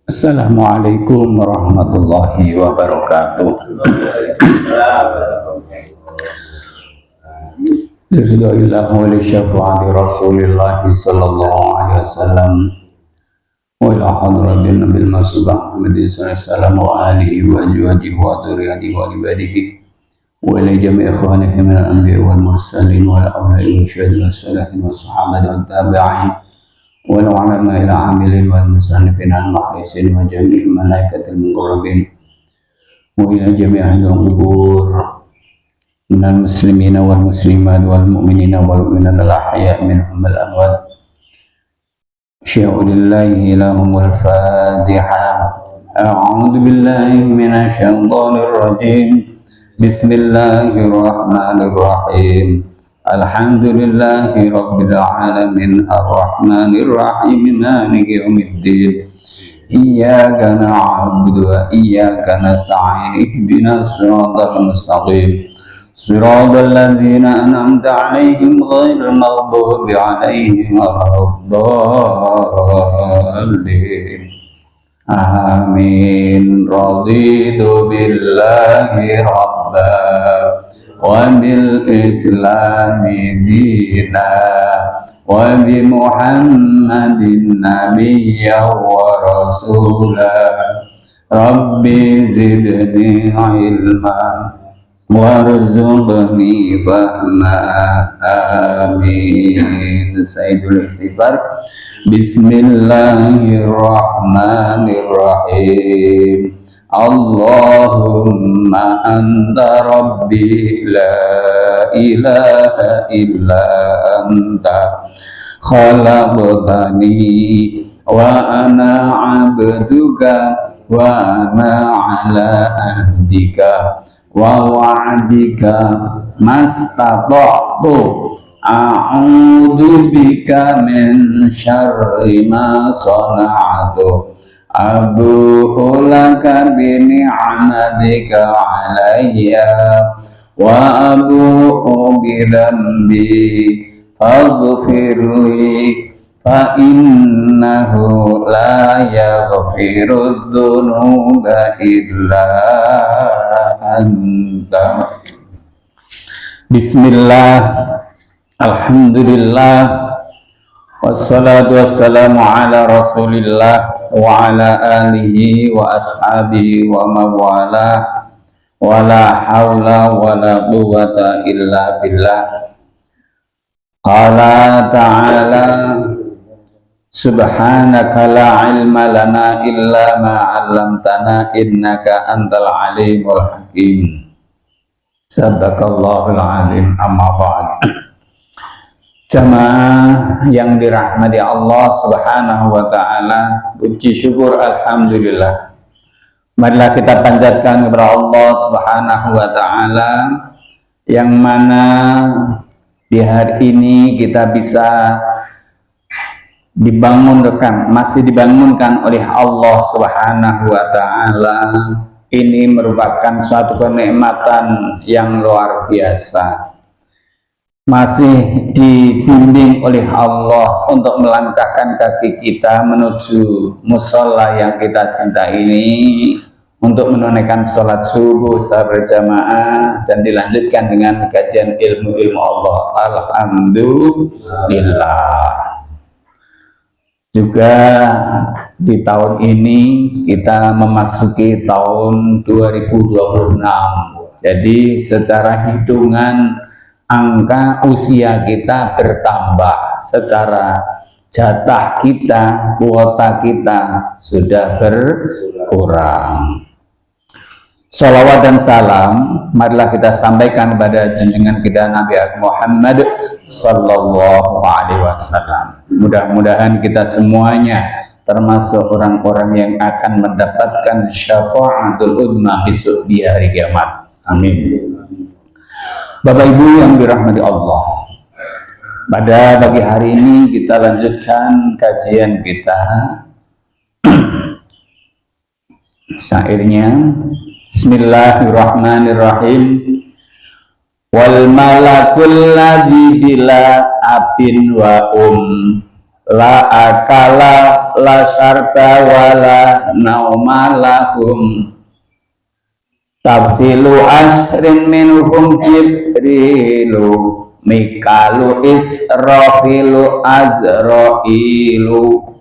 Assalamualaikum warahmatullahi wabarakatuh. Liridhillah wa li syafaati Rasulillah sallallahu alaihi wasallam wa ila hadratin nabil masbah Muhammadin sallallahu alaihi wasallam wa alihi wa azwajihi wa dzurriyyatihi wa ibadihi wa ila jami'i ikhwanihi min al-anbiya wal mursalin wal awliya wa syuhada'i was salihin was sahabati wat tabi'in wal ulama ila amilin wal musannifin al muhlisin wa jami'il malaikatil muqarrabin wa ila jami'i ahli qubur minal muslimina wal muslimat wal mu'minina wal mu'minat al ahya' minhum al amwat. Syahadillahi lahumul Fatiha. A'udzu billahi minasy syaithanir rajim. Bismillahirrahmanirrahim. Alhamdulillahi rabbil alamin arrahmanir rahim maliki yaumiddin. Iyyaka na'budu wa iyyaka nasta'in ihdinas siratal mustaqim. Siratal ladzina an'amta 'alaihim ghairil maghdubi 'alaihim waladdallin. Amin. Raditu billahi rabba wa bil islami dina wa bi Muhammadin nabiyya wa rasula. Rabbi zidni ilma warzuqni fahma. Amin. Sayyidul istighfar. Bismillahirrahmanirrahim. Allahumma anta rabbi la ilaha illa anta khalaqtani wa ana abduka wa ana ala ahdika wa wa'dika mastata'tu a'udzu bika min syarri ma sana'tu abu'u laka bi ni'matika 'alayya wa abu'u bi dhanbi faghfirli fa innahu la yaghfiru dzunuba illa anta. Bismillah, alhamdulillah, wassalatu wassalamu ala rasulillah wa ala alihi wa ashabihi wa mawala wa la hawla wa la quwwata illa billah. Qala ta'ala subhanaka la ilma lana illa ma 'allamtana innaka antal alimul hakim. Sadaqallahul alim. Amma ba'd. Jamaah yang dirahmati Allah Subhanahu wa taala, puji syukur alhamdulillah. Marilah kita panjatkan kepada Allah Subhanahu wa taala yang mana di hari ini kita bisa masih dibangunkan oleh Allah Subhanahu wa taala. Ini merupakan suatu kenikmatan yang luar biasa. Masih dibimbing oleh Allah untuk melangkahkan kaki kita menuju musola yang kita cintai ini untuk menunaikan sholat subuh secara berjamaah dan dilanjutkan dengan kajian ilmu-ilmu Allah. Alhamdulillah. Juga di tahun ini kita memasuki tahun 2026. Jadi secara hitungan angka usia kita bertambah, secara jatah kita, kuota kita sudah berkurang. Salawat dan salam marilah kita sampaikan kepada junjungan kita Nabi Muhammad sallallahu alaihi wasallam. Mudah-mudahan kita semuanya termasuk orang-orang yang akan mendapatkan syafaatul uzma besok di hari kiamat. Amin. Bapak Ibu yang dirahmati Allah, pada pagi hari ini kita lanjutkan kajian kita. Syairnya Bismillahirrahmanirrahim. Wal malakul ladzi bila abin wa la akala la syarba wala nauma lahum tafsilu asrin minhum jibrilu mikalu israfilu azrailu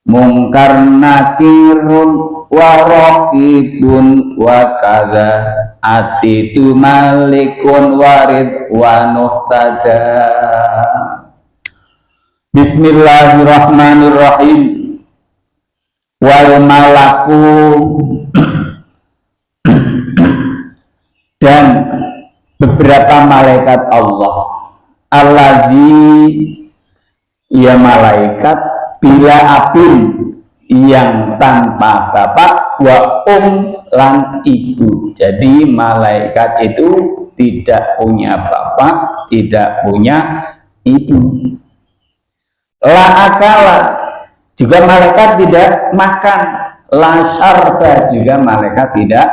mungkar nakirun wa raqibun wa kadza atitu malikun warid wa nuhtada. Bismillahirrahmanirrahim. Wal malaku dan beberapa malaikat Allah, alladzi ya malaikat bila abin yang tanpa bapak wa lan ibu. Jadi malaikat itu tidak punya bapak, tidak punya ibu. La akala juga malaikat tidak makan, la syarba juga malaikat tidak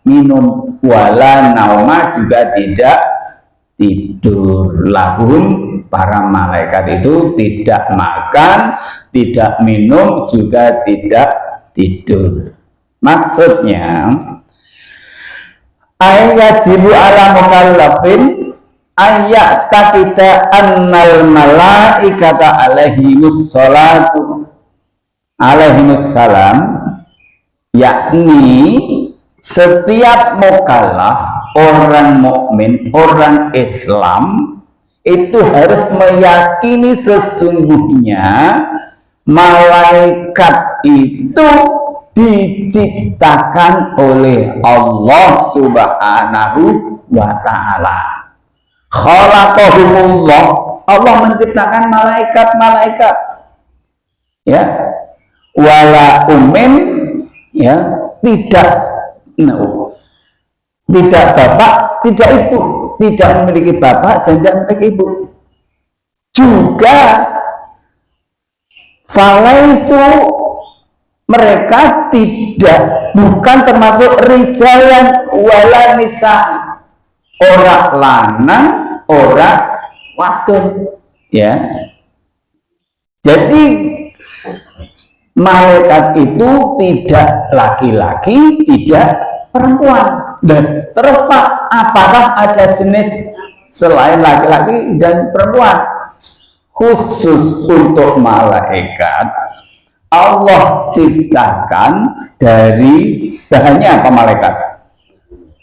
minum, wala nauma juga tidak tidur. Lahum para malaikat itu tidak makan, tidak minum, juga tidak tidur. Maksudnya ayat jibu ala mukallafin ayat takita annal malaikata alaihimus salam, yakni setiap mukallaf, orang mukmin, orang Islam itu harus meyakini sesungguhnya malaikat itu diciptakan oleh Allah Subhanahu wa ta'ala. Khalaqahumullah, Allah menciptakan malaikat-malaikat, ya, wala ya, tidak bapak, tidak ibu, tidak memiliki bapak dan tidak memiliki ibu. Juga falaisu, mereka bukan termasuk rijalan wala nisa, orang lanang, orang wadon, ya. Jadi malaikat itu tidak laki-laki, tidak perempuan. Dan terus Pak, apakah ada jenis selain laki-laki dan perempuan? Khusus untuk malaikat, Allah ciptakan dari bahannya apa malaikat?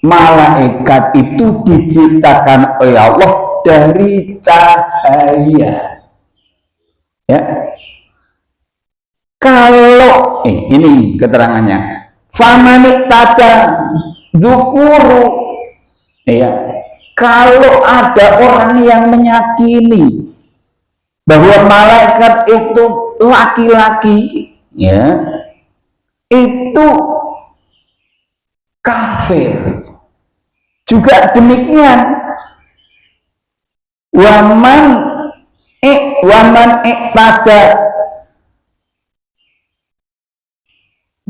Malaikat itu diciptakan oleh Allah dari cahaya. Ya. Kalau ini keterangannya, famanik tada dzukuru, ya, kalau ada orang yang meyakini bahwa malaikat itu laki-laki, ya, itu kafir. Juga demikian, waman pada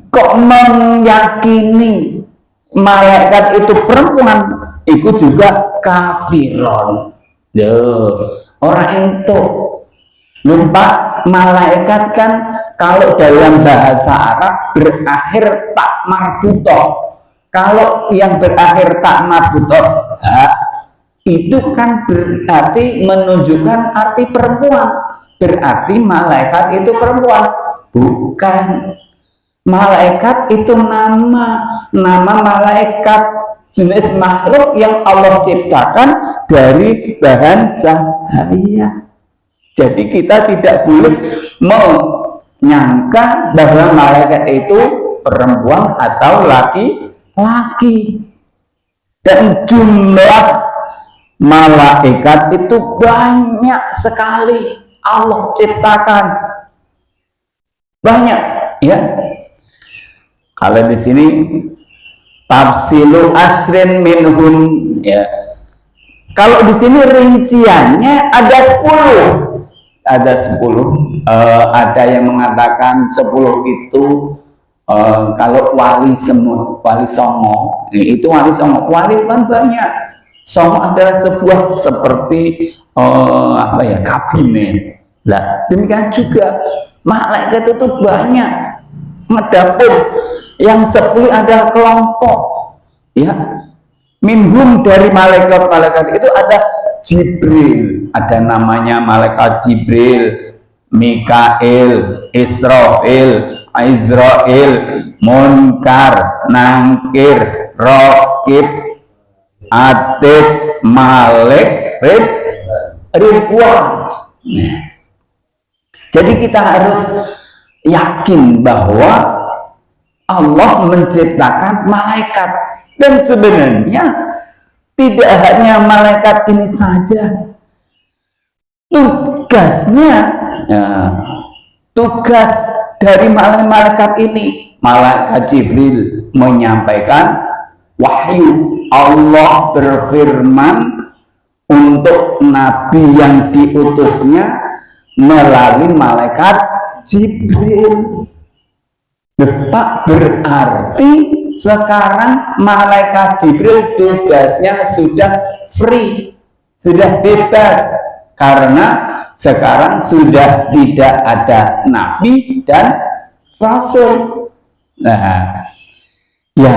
kok meyakini malaikat itu perempuan, itu juga kafiron. Orang itu lupa, malaikat kan kalau dalam bahasa Arab berakhir tak marbutoh. Kalau yang berakhir tak marbutoh, itu kan berarti menunjukkan arti perempuan. Berarti malaikat itu perempuan. Bukan. Malaikat itu nama malaikat, jenis makhluk yang Allah ciptakan dari bahan cahaya. Jadi kita tidak boleh menyangka bahwa malaikat itu perempuan atau laki-laki. Dan jumlah malaikat itu banyak sekali Allah ciptakan. Banyak, ya. Kalau di sini tafsilu asrin minhum, ya. Kalau di sini rinciannya ada 10. Ada 10. Ada yang mengatakan 10 itu kalau wali semut, wali songo, itu wali songo. Wali kan banyak. Songo adalah sebuah seperti kabinet, Lah, demikian juga malaikat itu banyak. Adapun yang 10 adalah kelompok, ya. Minhum dari malaikat-malaikat itu ada Jibril, ada namanya malaikat Jibril, Mikail, Israfil, Izrail, Munkar, Nangkir, Raqib, Atid, Malik, Ridwan. Jadi kita harus yakin bahwa Allah menciptakan malaikat, dan sebenarnya tidak hanya malaikat ini saja, tugas dari malaikat ini, malaikat Jibril menyampaikan wahyu. Allah berfirman untuk nabi yang diutusnya melalui malaikat Jibril. Pak, berarti sekarang malaikat Jibril tugasnya sudah free, sudah bebas, karena sekarang sudah tidak ada nabi dan rasul. Nah, ya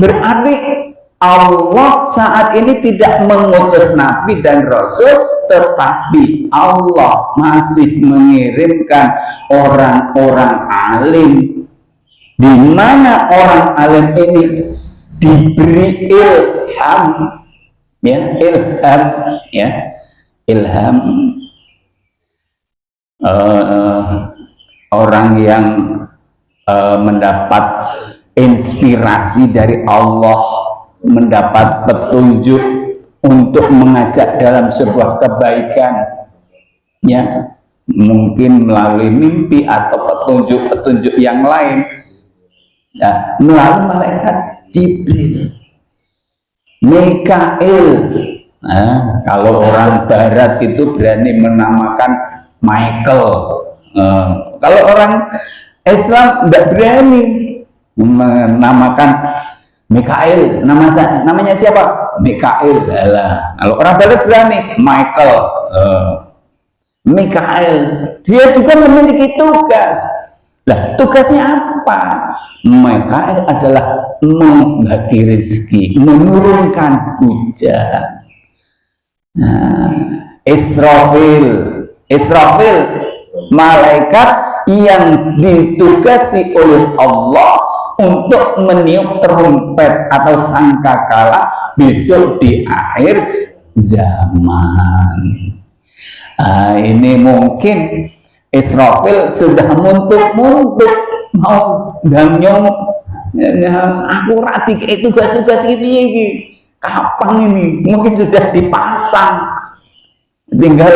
berarti Allah saat ini tidak mengutus nabi dan rasul, tetapi Allah masih mengirimkan orang-orang alim, di mana orang alim ini diberi ilham, ilham, orang yang mendapat inspirasi dari Allah, mendapat petunjuk untuk mengajak dalam sebuah kebaikan, ya, mungkin melalui mimpi atau petunjuk-petunjuk yang lain, ya, melalui malaikat Jibril, Mikail. Nah, kalau orang Barat itu berani menamakan Michael, kalau orang Islam tidak berani menamakan Mikail. Namanya siapa? Mikail. Kalau orang Barat berani Michael, Mikail. Dia juga memiliki tugas. Lah, tugasnya apa? Mikail adalah membagi rezeki, menurunkan hujan. Nah, Israfil, malaikat yang ditugasi oleh Allah untuk meniup trompet atau sangkakala besok di akhir zaman. Nah, ini mungkin Israfil sudah muntuk-muntuk mau ganyong, aku rati itu tugas ini kapan ini, mungkin sudah dipasang, tinggal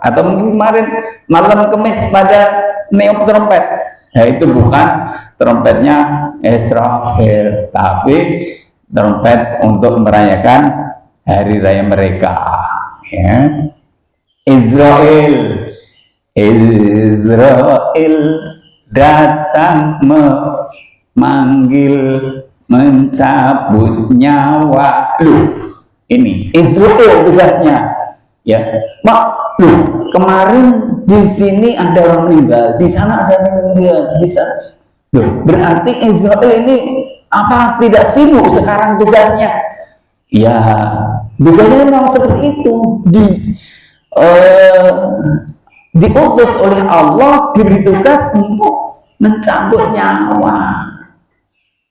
atau mungkin kemarin malam Kemis pada niup trompet. Nah, itu bukan trompetnya Israfil, tapi trompet untuk merayakan hari raya mereka, ya. Israel datang memanggil, mencabut nyawa. Ini Israel tugasnya, ya. Mak, kemarin di sini ada orang meninggal, di sana ada orang meninggal, di sana. Berarti Israel ini apa tidak sibuk sekarang tugasnya? Ya, tugasnya memang seperti itu. Diutus oleh Allah, diberi tugas untuk mencabut nyawa.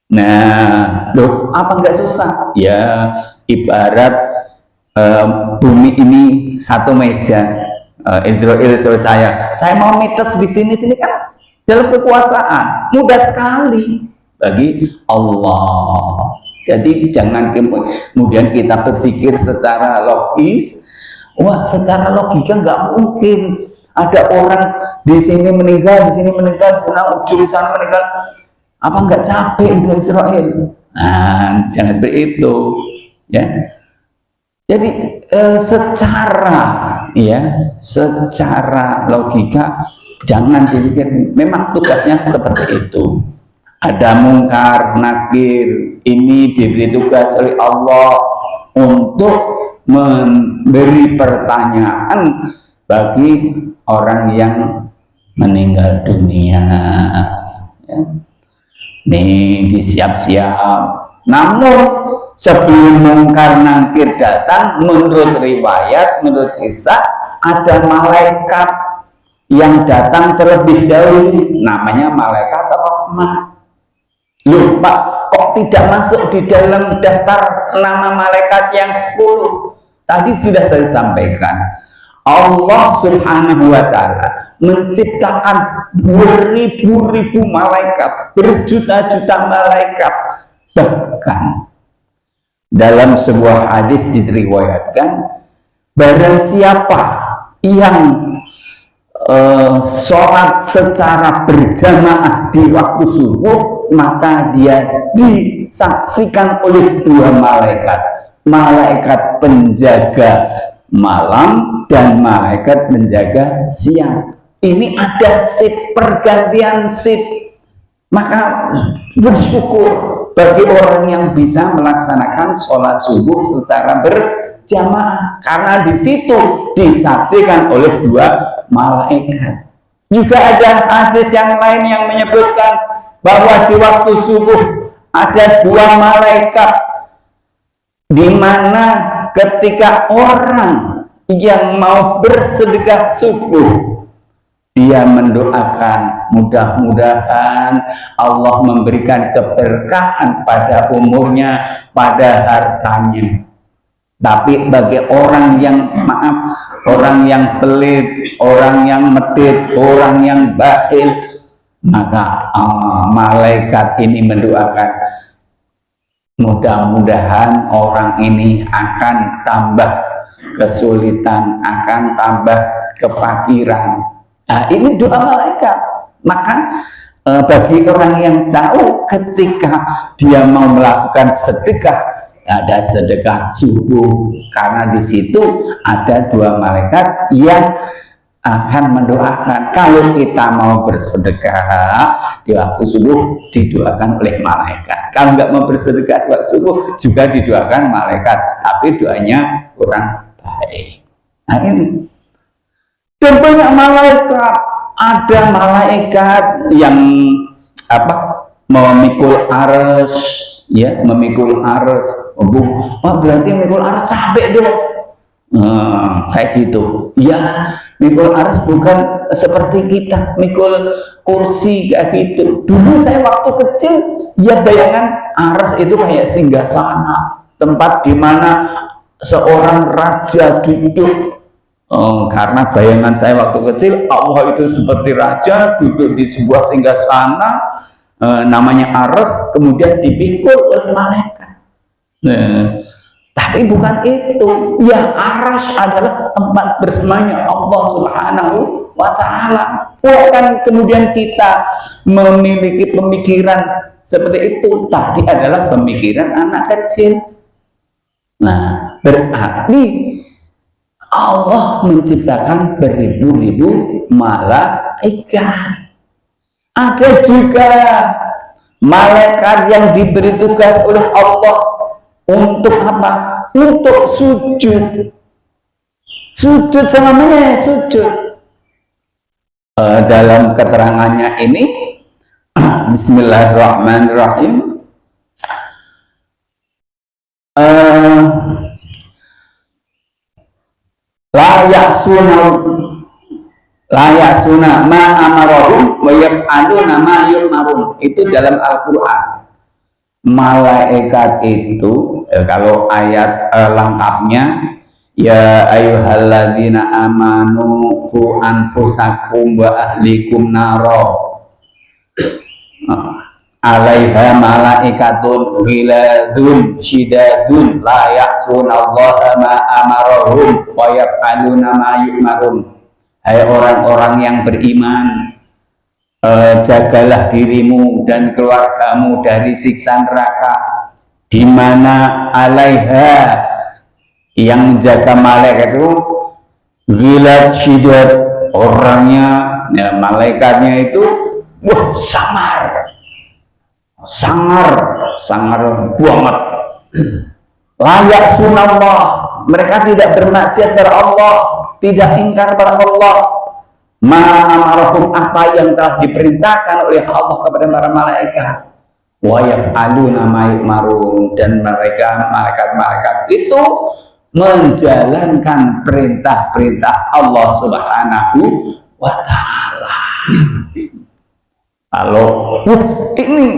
Nah, apa nggak susah? Ya, ibarat bumi ini satu meja. Israel saya mau mites di sini kan dalam kekuasaan, mudah sekali bagi Allah. Jadi jangan kemudian kita berpikir secara logis, wah secara logika nggak mungkin ada orang di sini meninggal, di sana ujung sana meninggal. Apa nggak capek itu Israel? Nah, jangan seperti itu, ya. Jadi secara logika jangan dipikir, memang tugasnya seperti itu. Ada Munkar, Nakir, ini diberi tugas oleh Allah untuk memberi pertanyaan bagi orang yang meninggal dunia. Ya. Nih disiap-siap. Namun sebelum Mungkar Nakir datang, menurut riwayat, menurut kisah, ada malaikat yang datang terlebih dahulu, namanya malaikat rahmat. Lupa kok tidak masuk di dalam daftar nama malaikat yang 10. Tadi sudah saya sampaikan, Allah Subhanahu wa Ta'ala menciptakan beribu-ribu malaikat, berjuta-juta malaikat. Bahkan dalam sebuah hadis diriwayatkan, barang siapa yang sholat secara berjamaah di waktu subuh, maka dia disaksikan oleh dua malaikat, malaikat penjaga malam dan malaikat penjaga siang. Ini ada shift, pergantian shift. Maka bersyukur bagi orang yang bisa melaksanakan sholat subuh secara berjamaah, karena di situ disaksikan oleh dua malaikat. Juga ada hadis yang lain yang menyebutkan bahwa di waktu subuh ada dua malaikat, di mana ketika orang yang mau bersedekah subuh, dia mendoakan mudah-mudahan Allah memberikan keberkahan pada umurnya, pada hartanya. Tapi bagi orang yang orang yang pelit, orang yang medit, orang yang bakhil, maka malaikat ini mendoakan mudah-mudahan orang ini akan tambah kesulitan, akan tambah kefakiran. Nah, ini doa malaikat. Maka bagi orang yang tahu ketika dia mau melakukan sedekah, ada sedekah subuh, karena di situ ada dua malaikat yang akan mendoakan. Kalau kita mau bersedekah di waktu subuh, didoakan oleh malaikat. Kalau nggak mau bersedekah di waktu subuh, juga didoakan malaikat, tapi doanya kurang baik. Nah ini. Dan banyak malaikat, ada malaikat yang memikul arsy, ya, memikul arsy. Oh, berarti memikul arsy capek dong. Kayak gitu. Ya, mikul arsy bukan seperti kita mikul kursi kayak gitu. Dulu saya waktu kecil, ya bayangan arsy itu kayak singgasana, tempat di mana seorang raja duduk. Karena bayangan saya waktu kecil, Allah itu seperti raja duduk di sebuah singgasana, namanya arsy, kemudian dipikul oleh malaikat. Tapi bukan itu. Yang arsy adalah tempat bersemayamnya Allah Subhanahu wa Ta'ala. Bukan kemudian kita memiliki pemikiran seperti itu. Tadi adalah pemikiran anak kecil. Nah, berarti Allah menciptakan beribu-ribu malaikat. Ada juga malaikat yang diberi tugas oleh Allah untuk apa? Untuk sujud. Sujud selamanya, sujud. Dalam keterangannya ini, Bismillahirrahmanirrahim. La ya'suna ma amarahum wa yaf'aluna ma yu'marun. Itu dalam Al-Qur'an. Malaikat itu kalau ayat lengkapnya, ya ayyuhalladzina amanu qu anfusakum wa ahlikum naro alaiha malaikatun ghiladun syidadun la ya'sunallaha ma amarahum wa yaf'aluna ma yu'marun. Hai orang-orang yang beriman, jagalah dirimu dan keluargamu dari siksa neraka, di mana alaiha, yang jaga malaikat itu gilad syidad, orangnya, ya, malaikatnya itu sangar banget. Layak sunallah, mereka tidak bermaksiat kepada Allah, tidak ingkar kepada Allah. Ma'amarahum, apa yang telah diperintahkan oleh Allah kepada para malaikat. Wa yaf'aluna ma yu'marun, dan mereka malaikat-malaikat itu menjalankan perintah-perintah Allah Subhanahu wa ta'ala. Kalau ini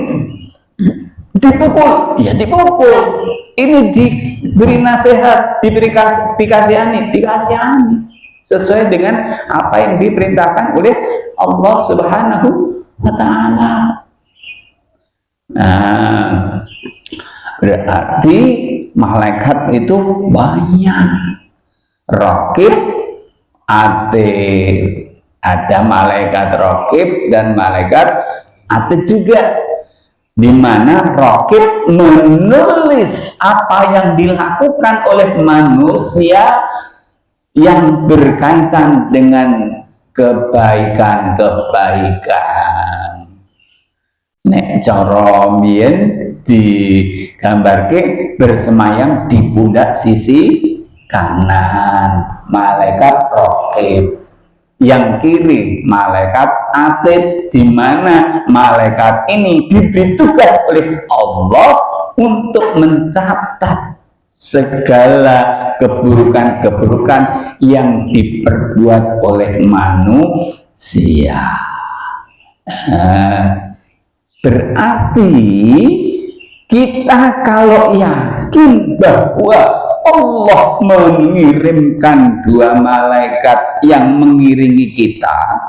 dipukul, ya dipukul. Ini diberi nasihat, diberi kasihani, dikasihani sesuai dengan apa yang diperintahkan oleh Allah Subhanahu wa ta'ala. Nah, berarti malaikat itu banyak. Raqib, atid. Ada malaikat raqib dan malaikat atid juga, di mana raqib menulis apa yang dilakukan oleh manusia yang berkaitan dengan kebaikan-kebaikan. Nek cara mbiyen digambarke bersemayam di pundak sisi kanan malaikat raqib, yang kiri malaikat atid, di mana malaikat ini diberi tugas oleh Allah untuk mencatat segala keburukan-keburukan yang diperbuat oleh manusia. Berarti kita kalau yakin bahwa Allah mengirimkan dua malaikat yang mengiringi kita,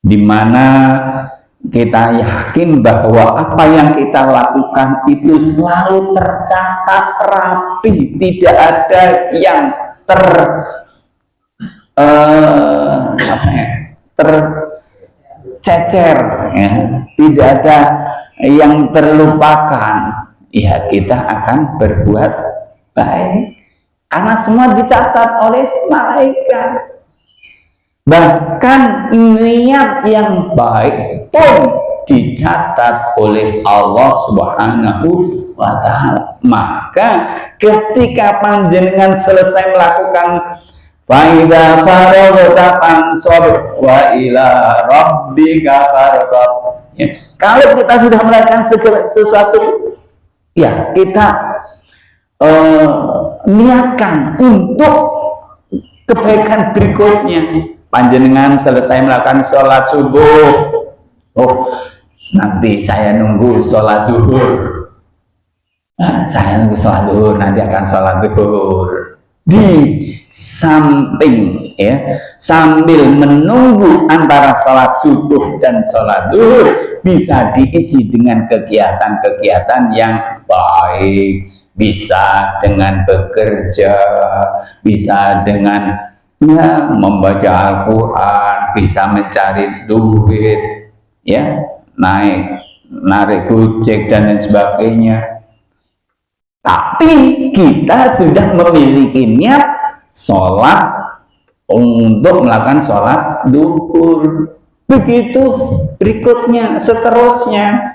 di mana kita yakin bahwa apa yang kita lakukan itu selalu tercatat rapi, tidak ada yang tercecer, ya. Tidak ada yang terlupakan. Ya, kita akan berbuat baik karena semua dicatat oleh malaikat. Bahkan niat yang baik pun dicatat oleh Allah Subhanahu wa ta'ala. Maka ketika panjenengan selesai melakukan faida faragta fansab wa ila rabbika farghab, ya, kalau kita sudah melakukan sesuatu, ya kita niatkan untuk kebaikan berikutnya. Panjenengan selesai melakukan sholat subuh, oh nanti saya nunggu sholat duhur, saya nunggu sholat duhur, nanti akan sholat duhur. Di samping, ya, sambil menunggu antara sholat subuh dan sholat duhur, bisa diisi dengan kegiatan-kegiatan yang baik. Bisa dengan bekerja, bisa dengan, ya, membaca Al-Quran, bisa mencari duit, ya, narik gojek dan lain sebagainya. Tapi kita sudah memiliki niat sholat untuk melakukan sholat duhur. Begitu berikutnya, seterusnya.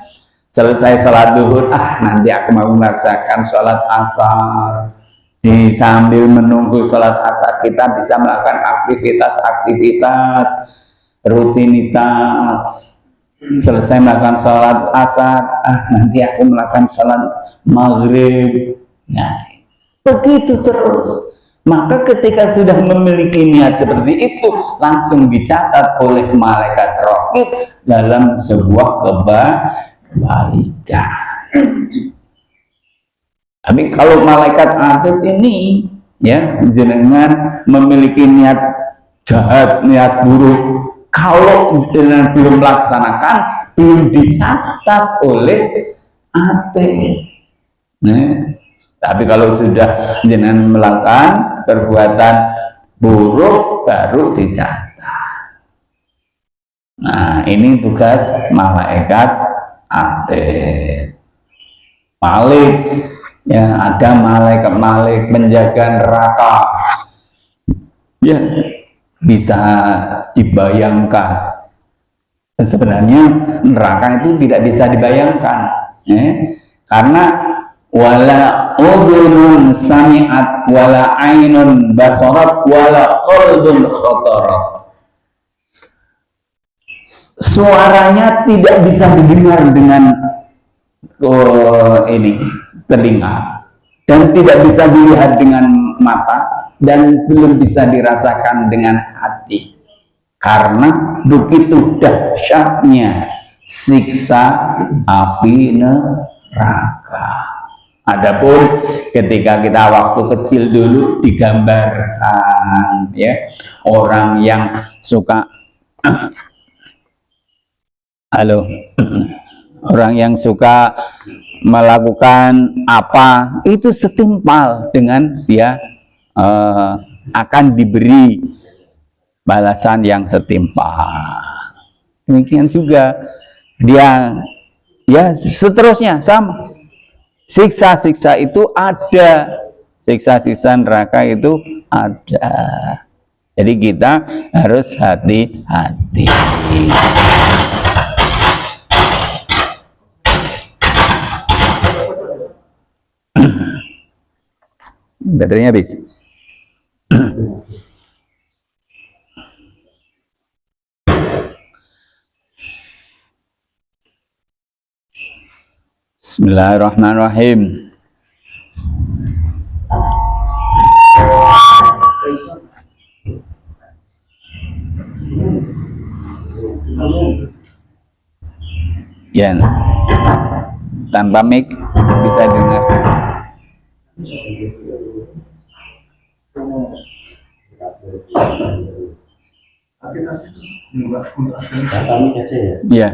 Selesai sholat duhur, nanti aku mau melaksanakan sholat asar. Di sambil menunggu sholat asar, kita bisa melakukan aktivitas-aktivitas, rutinitas. Selesai melakukan sholat asar, nanti aku melakukan sholat maghrib. Nah, begitu terus. Maka ketika sudah memiliki niat seperti itu, langsung dicatat oleh malaikat raqib dalam sebuah kebaikan. Tapi kalau malaikat atid ini, ya, jenengan memiliki niat jahat, niat buruk, kalau jenengan belum melaksanakan, belum dicatat oleh atid. Nah, tapi kalau sudah jenengan melakukan perbuatan buruk, baru dicatat. Nah, ini tugas malaikat atid. Malik, ya, ada malaikat penjaga neraka, ya, bisa dibayangkan. Sebenarnya neraka itu tidak bisa dibayangkan, ya, karena wala udhunun sami'at, wala ainun basarat, wala qalbun khatarat. Suaranya tidak bisa didengar dengan telinga, dan tidak bisa dilihat dengan mata, dan belum bisa dirasakan dengan hati, karena begitu dahsyatnya siksa api neraka. Adapun ketika kita waktu kecil dulu digambarkan, ya, orang yang suka orang yang suka melakukan apa itu setimpal dengan dia akan diberi balasan yang setimpal. Demikian juga dia, ya, seterusnya sama. Siksa-siksa itu ada, siksa-siksa neraka itu ada. Jadi kita harus hati-hati. Baterainya habis. Bismillahirrahmanirrahim. Ya, tanpa mic bisa dengar. Ya.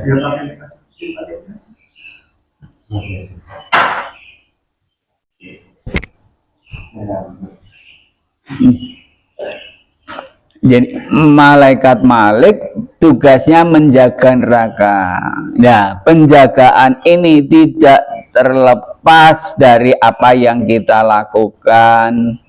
Jadi malaikat Malik tugasnya menjaga neraka. Nah, penjagaan ini tidak terlepas dari apa yang kita lakukan,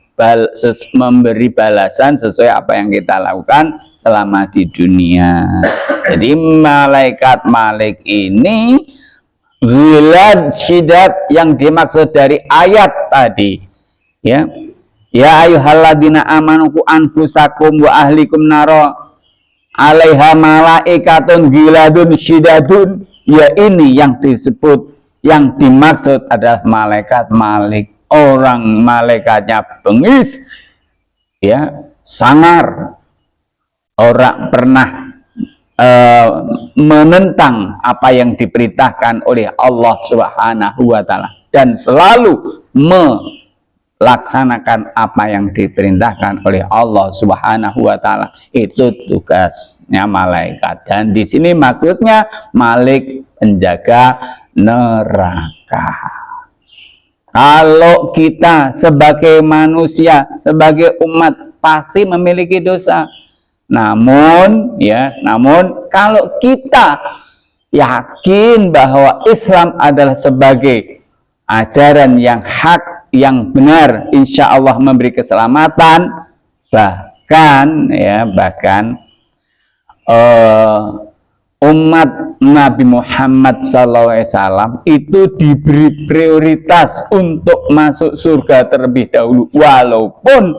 memberi balasan sesuai apa yang kita lakukan selama di dunia. Jadi malaikat Malik ini Ghilad syidat yang dimaksud dari ayat tadi, ya, ya ayyuhalladzina amanu qu anfusakum wa ahlikum naro alaiha malaikatun ghiladun syidatun. Ya, ini yang disebut, yang dimaksud adalah malaikat Malik. Orang malaikatnya bengis, ya, sangar, orang pernah menentang apa yang diperintahkan oleh Allah Subhanahu wa Ta'ala, dan selalu melaksanakan apa yang diperintahkan oleh Allah Subhanahu wa Ta'ala. Itu tugasnya malaikat, dan di sini maksudnya Malik penjaga neraka. Kalau kita sebagai manusia, sebagai umat, pasti memiliki dosa. Namun kalau kita yakin bahwa Islam adalah sebagai ajaran yang hak, yang benar, insya Allah memberi keselamatan, bahkan umat Nabi Muhammad SAW itu diberi prioritas untuk masuk surga terlebih dahulu, walaupun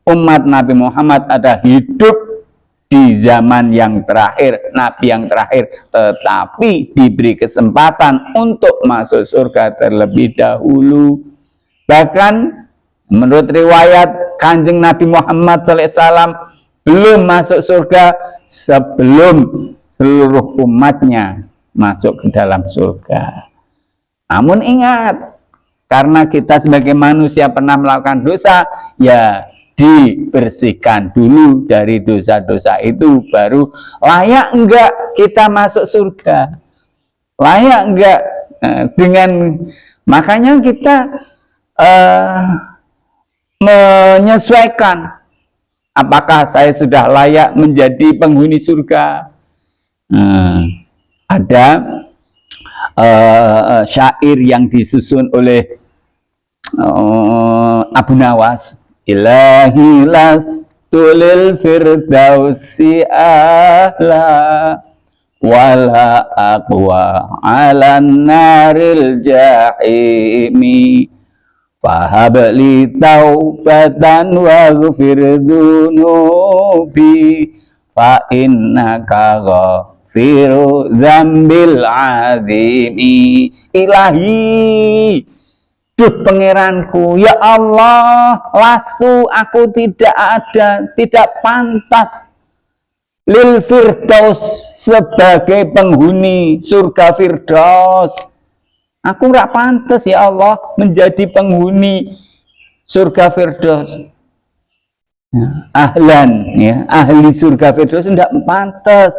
umat Nabi Muhammad ada hidup di zaman yang terakhir, Nabi yang terakhir, tetapi diberi kesempatan untuk masuk surga terlebih dahulu. Bahkan menurut riwayat, Kanjeng Nabi Muhammad SAW belum masuk surga sebelum seluruh umatnya masuk ke dalam surga. Namun ingat, karena kita sebagai manusia pernah melakukan dosa, ya dibersihkan dulu dari dosa-dosa itu, baru layak enggak kita masuk surga, layak enggak. Makanya kita menyesuaikan, apakah saya sudah layak menjadi penghuni surga. Ada syair yang disusun oleh Abu Nawas, Ilahi lastu lil firdausi ahla wala aqwa 'alan naril jahimi fahab li taubatan waghfir dzunubi fa innaka ghafiru dzambil azimi. Ilahi, duh pangeranku, ya Allah, lastu aku tidak ada, tidak pantas lil firdaus sebagai penghuni surga firdaus. Aku nggak pantas ya Allah menjadi penghuni surga firdaus. Ya, ahlan, ya, ahli surga firdaus tidak pantas.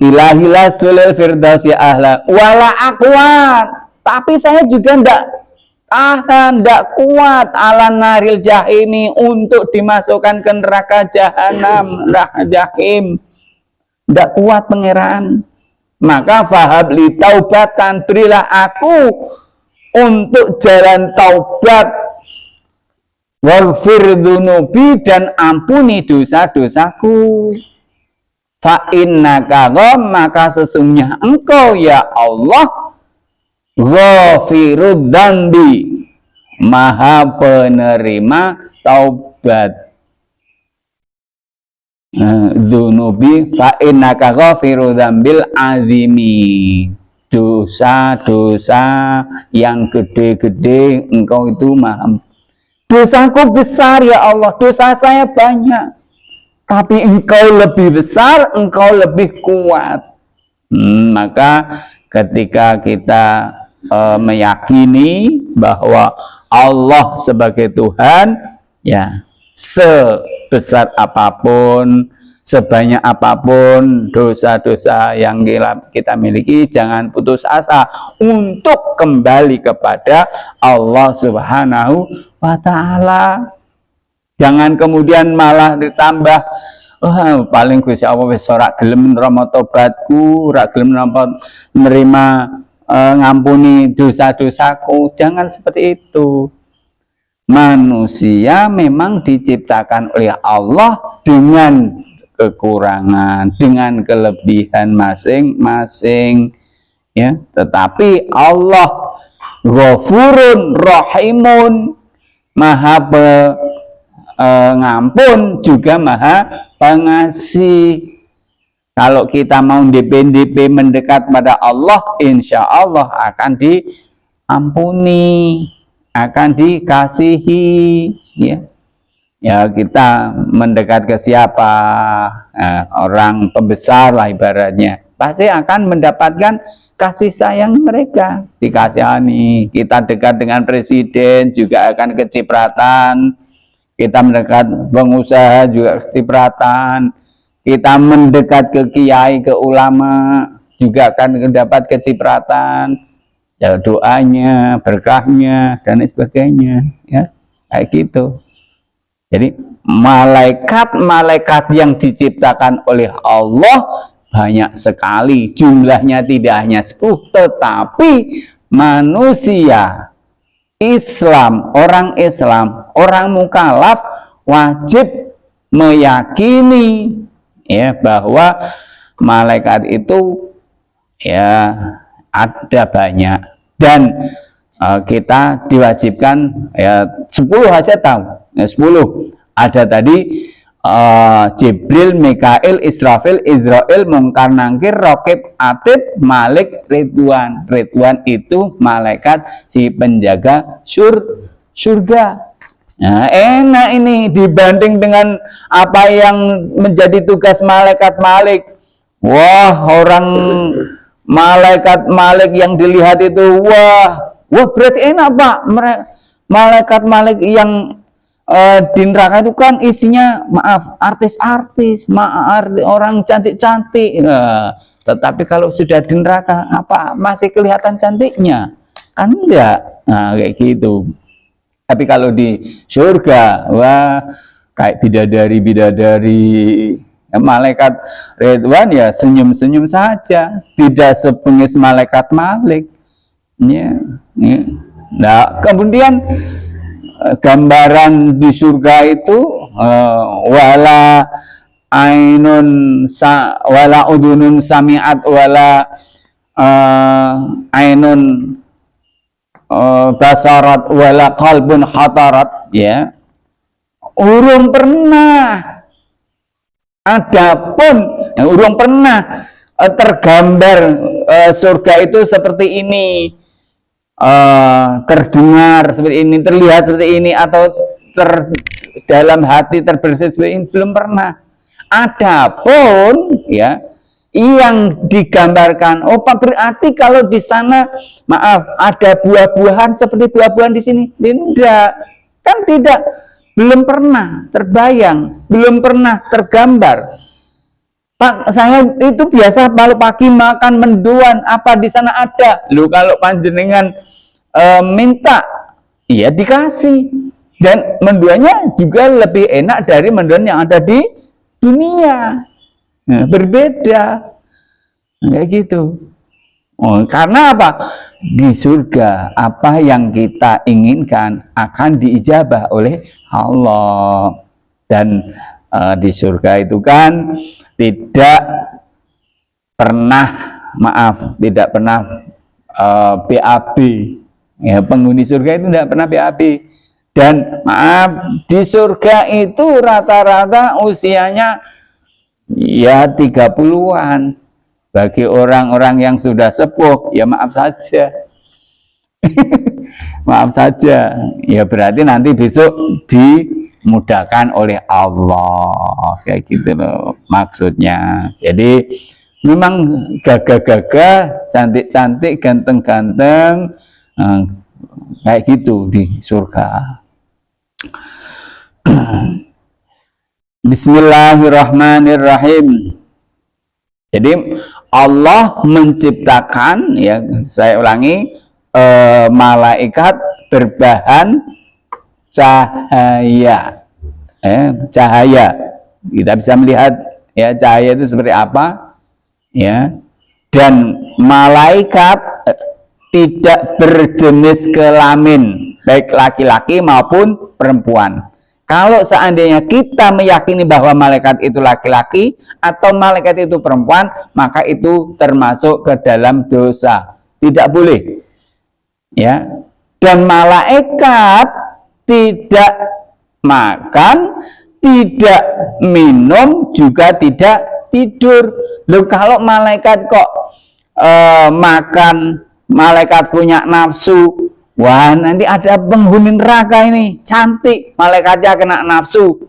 Ilahi lastu lil firdaus ya ahla wala aqwat, tapi saya juga tidak kuat ala naril jahimi untuk dimasukkan ke neraka jahanam, neraka jahim. Tidak kuat pangeran. Maka fahab li taubatan, berilah aku untuk jalan taubat, waghfir dzunubi, dan ampuni dosa-dosaku. Fa innaka, maka sesungguhnya engkau ya Allah ghafirud dzambi, maha penerima taubat. Dzunubi fa innaka ghafirud dzambil azimi, dosa-dosa yang gede-gede engkau itu maha. Dosaku besar ya Allah, dosa saya banyak, tapi engkau lebih besar, engkau lebih kuat. Maka ketika kita meyakini bahwa Allah sebagai Tuhan, ya, sebesar apapun, sebanyak apapun dosa-dosa yang kita miliki, jangan putus asa untuk kembali kepada Allah Subhanahu wa Ta'ala. Jangan kemudian malah ditambah, paling Gusti Allah wis ora gelem nerima tobatku, ora gelem nerima ngampuni dosa-dosaku. Jangan seperti itu. Manusia memang diciptakan oleh Allah dengan kekurangan, dengan kelebihan masing-masing, ya. Tetapi Allah Ghafurun Rahimun, maha ngampun juga maha pengasih. Kalau kita mau DP mendekat pada Allah, insya Allah akan diampuni, akan dikasihi, ya. Ya, kita mendekat ke siapa, orang pembesar lah ibaratnya, pasti akan mendapatkan kasih sayang mereka, dikasihani. Kita dekat dengan presiden juga akan kecipratan. Kita mendekat pengusaha juga kecipratan. Kita mendekat ke kiai, ke ulama juga akan mendapat kecipratan. Ya, doanya, berkahnya, dan sebagainya. Ya, kayak gitu. Jadi malaikat-malaikat yang diciptakan oleh Allah banyak sekali. Jumlahnya tidak hanya 10, tetapi manusia Islam, orang mukallaf wajib meyakini, ya, bahwa malaikat itu, ya, ada banyak, dan kita diwajibkan, ya, 10 aja tahu, ya, 10 ada tadi. Jibril, Mikail, Israfil, Israel, Mungkar, Nangkir, Raqib, Atid, Malik, Ridwan. Ridwan itu malaikat si penjaga surga. Nah, enak ini dibanding dengan apa yang menjadi tugas malaikat Malik. Wah, orang malaikat Malik yang dilihat itu, wah berarti enak Pak. Malaikat Malik yang di neraka itu kan isinya, maaf, artis-artis, orang cantik-cantik. Nah, tetapi kalau sudah di neraka, apa masih kelihatan cantiknya? Kan enggak. Nah, kayak gitu. Tapi kalau di surga, wah, kayak bidadari, ya, malaikat Ridwan ya senyum-senyum saja, tidak sebengis malaikat Malik. Ya, ya. Nah, kemudian gambaran di surga itu wala wala udunun sami'at wala ainun basarat wala qalbun hatarat, ya, urung pernah. Adapun urung pernah tergambar surga itu seperti ini, terdengar seperti ini, terlihat seperti ini, atau dalam hati terbersih seperti ini, belum pernah. Adapun ya yang digambarkan, berarti kalau di sana maaf ada buah-buahan seperti buah-buahan di sini, tidak, kan tidak, belum pernah terbayang, belum pernah tergambar. Pak, saya itu biasa kalau pagi makan mendoan, apa di sana ada? Lu kalau panjenengan minta, ya dikasih. Dan mendoannya juga lebih enak dari mendoan yang ada di dunia. Nah, berbeda. Kayak gitu. Karena apa? Di surga, apa yang kita inginkan akan diijabah oleh Allah. Dan di surga itu kan tidak pernah BAB, ya, penghuni surga itu tidak pernah BAB. Dan maaf, di surga itu rata-rata usianya ya 30-an. Bagi orang-orang yang sudah sepuh, ya maaf saja. Maaf saja. Ya berarti nanti besok dimudahkan oleh Allah. Kayak gitu loh maksudnya. Jadi memang gagah-gagah, cantik-cantik, ganteng-ganteng, kayak gitu di surga. Bismillahirrahmanirrahim. Jadi Allah menciptakan, ya saya ulangi, malaikat berbahan cahaya. Cahaya. Kita bisa melihat ya cahaya itu seperti apa, ya. Dan malaikat tidak berjenis kelamin, baik laki-laki maupun perempuan. Kalau seandainya kita meyakini bahwa malaikat itu laki-laki atau malaikat itu perempuan, maka itu termasuk ke dalam dosa. Tidak boleh. Ya. Dan malaikat tidak makan, tidak minum, juga tidak tidur. Loh, kalau malaikat kok makan, malaikat punya nafsu, wah nanti ada penghuni neraka ini, cantik, malaikatnya kena nafsu,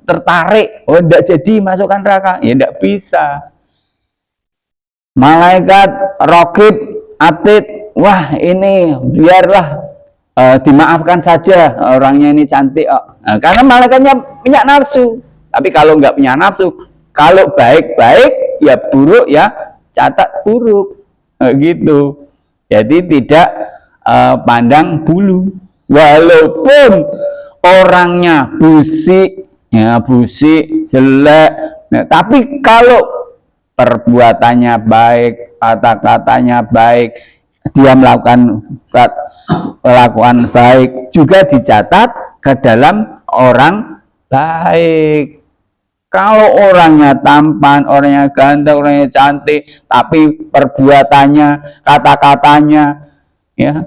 tertarik, tidak jadi masukkan neraka, ya tidak bisa. Malaikat raqib, atid, wah ini biarlah dimaafkan saja, orangnya ini cantik, karena malaikatnya punya nafsu. Tapi kalau nggak punya nafsu, kalau baik-baik ya buruk, ya catat buruk, gitu. Jadi tidak pandang bulu, walaupun orangnya busik, ya busik, jelek, nah, tapi kalau perbuatannya baik, kata-katanya baik, dia melakukan kelakuan baik, juga dicatat ke dalam orang baik. Kalau orangnya tampan, orangnya ganteng, orangnya cantik, tapi perbuatannya, kata-katanya, ya,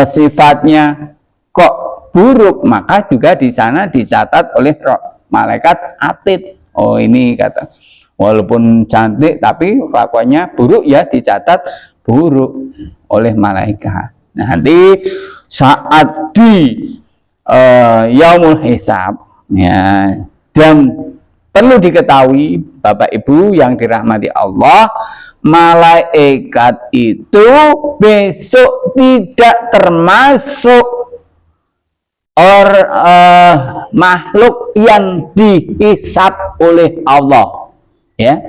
sifatnya kok buruk, maka juga di sana dicatat oleh malaikat atid. Oh ini kata, walaupun cantik tapi kelakuannya buruk, ya dicatat buruk oleh malaikat. Nah, nanti saat di yaumul hisab, ya, dan perlu diketahui Bapak Ibu yang dirahmati Allah, malaikat itu besok tidak termasuk makhluk yang dihisab oleh Allah, ya.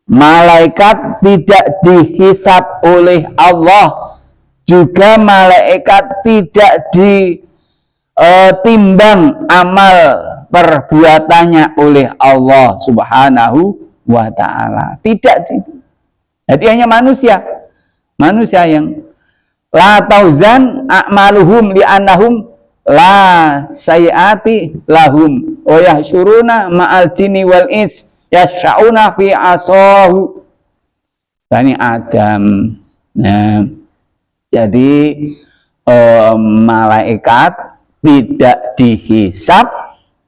Malaikat tidak dihisab oleh Allah, juga malaikat tidak ditimbang amal perbuatannya oleh Allah Subhanahu wa ta'ala. Tidak. Jadi hanya manusia yang la tauzan a'maluhum li'annahum la sayati lahum wa yahsyuruna ma'al jinni wal ins yasyauna fi asahu Bani Adam. Nah, jadi malaikat tidak dihisab,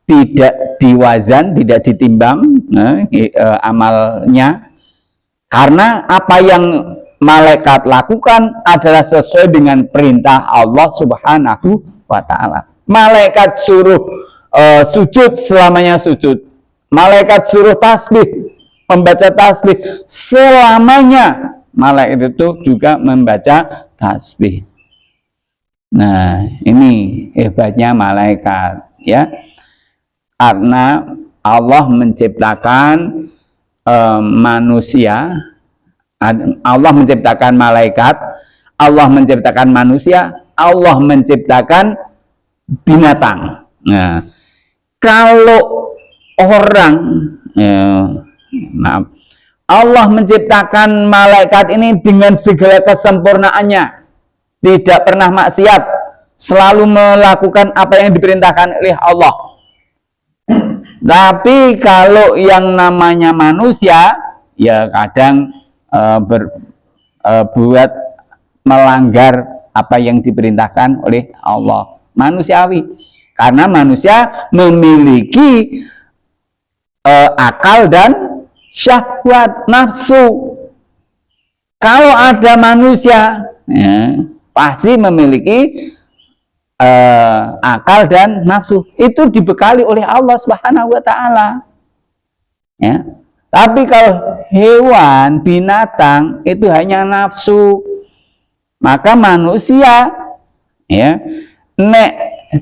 tidak diwazan, tidak ditimbang amalnya, karena apa yang malaikat lakukan adalah sesuai dengan perintah Allah Subhanahu wa ta'ala. Malaikat suruh sujud, selamanya sujud. Malaikat suruh tasbih, membaca tasbih, selamanya malaikat itu juga membaca tasbih. Nah, ini hebatnya malaikat, ya. Karena Allah menciptakan manusia, Allah menciptakan malaikat, Allah menciptakan manusia, Allah menciptakan binatang. Nah, kalau orang, maaf, Allah menciptakan malaikat ini dengan segala kesempurnaannya, tidak pernah maksiat, selalu melakukan apa yang diperintahkan oleh Allah. Tapi kalau yang namanya manusia, ya kadang berbuat melanggar apa yang diperintahkan oleh Allah. Manusiawi, karena manusia memiliki akal dan syahwat nafsu. Kalau ada manusia, ya, pasti memiliki akal dan nafsu. Itu dibekali oleh Allah Subhanahu wa ta'ala, ya. Tapi kalau hewan, binatang itu hanya nafsu. Maka manusia, ya, nek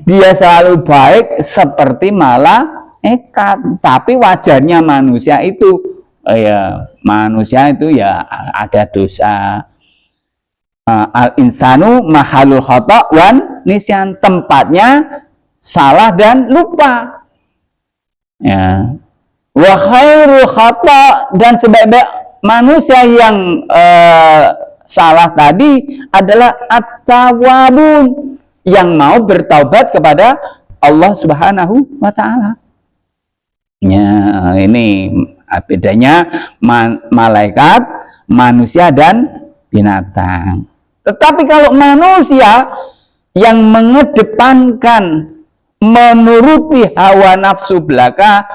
dia selalu baik seperti malaikat, tapi wajarnya manusia itu ya ada dosa. Al insanu mahalul khata' wan nisyan, tempatnya salah dan lupa, ya. Wa khairul khata', dan sebaik-baik manusia yang salah tadi adalah at-tawwabun, yang mau bertaubat kepada Allah Subhanahu wa ta'ala. Ya, ini bedanya malaikat, manusia dan binatang. Tetapi kalau manusia yang mengedepankan menuruti hawa nafsu belaka,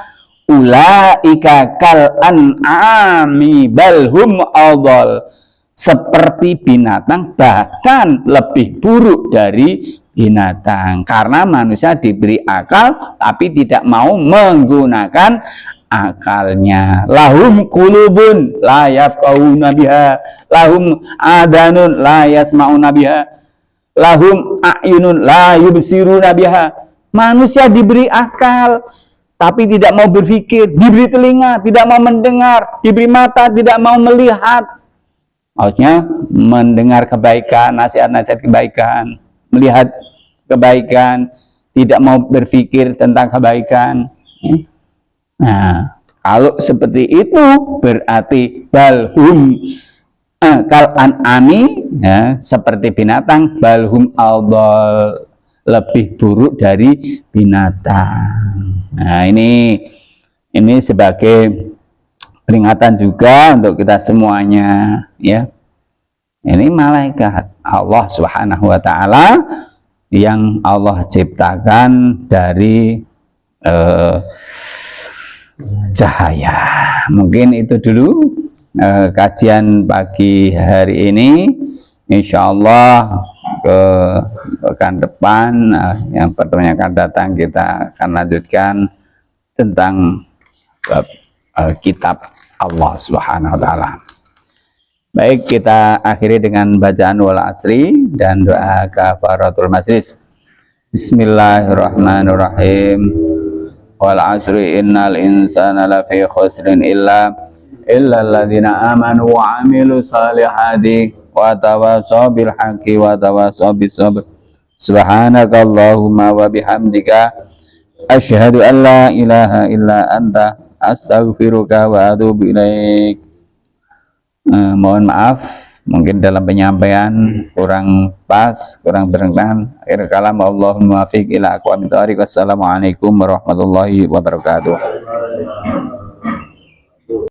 ulaika kal an'ami balhum adall, seperti binatang, bahkan lebih buruk dari binatang. Karena manusia diberi akal tapi tidak mau menggunakan akalnya. Lahum qulubun la yafqahuna biha, lahum adanun la yasma'una biha, lahum a'yunun la yubsiruna biha. Manusia diberi akal tapi tidak mau berpikir, diberi telinga tidak mau mendengar, diberi mata tidak mau melihat. Maksudnya mendengar kebaikan, nasihat-nasihat kebaikan, melihat kebaikan, tidak mau berpikir tentang kebaikan. Nah, kalau seperti itu berarti balhum kal an'ami, ya, seperti binatang, balhum adall, lebih buruk dari binatang. Nah, ini sebagai peringatan juga untuk kita semuanya, ya. Ini malaikat Allah Subhanahu wa ta'ala yang Allah ciptakan dari cahaya. Mungkin itu dulu kajian pagi hari ini. Insya Allah ke pekan depan, yang pertemuan yang akan datang, kita akan lanjutkan tentang kitab Allah Subhanahu wa ta'ala. Baik, kita akhiri dengan bacaan wal asri dan doa kafaratul majlis. Bismillahirrahmanirrahim. Wal asri innal insana lafi khusrin illa alladzina amanu wa amilu salihati wa tawasaw bil haqqi wa tawasaw bis sabr. Subhanakallahumma wa bihamdika asyhadu an la ilaha illa anta astaghfiruka wa atubu ilaik. Mohon maaf Mungkin dalam penyampaian kurang pas, kurang berkenan. Akhir kalam, Allahumma muwaffiq ila aqwamit thoriq. Wassalamualaikum warahmatullahi wabarakatuh.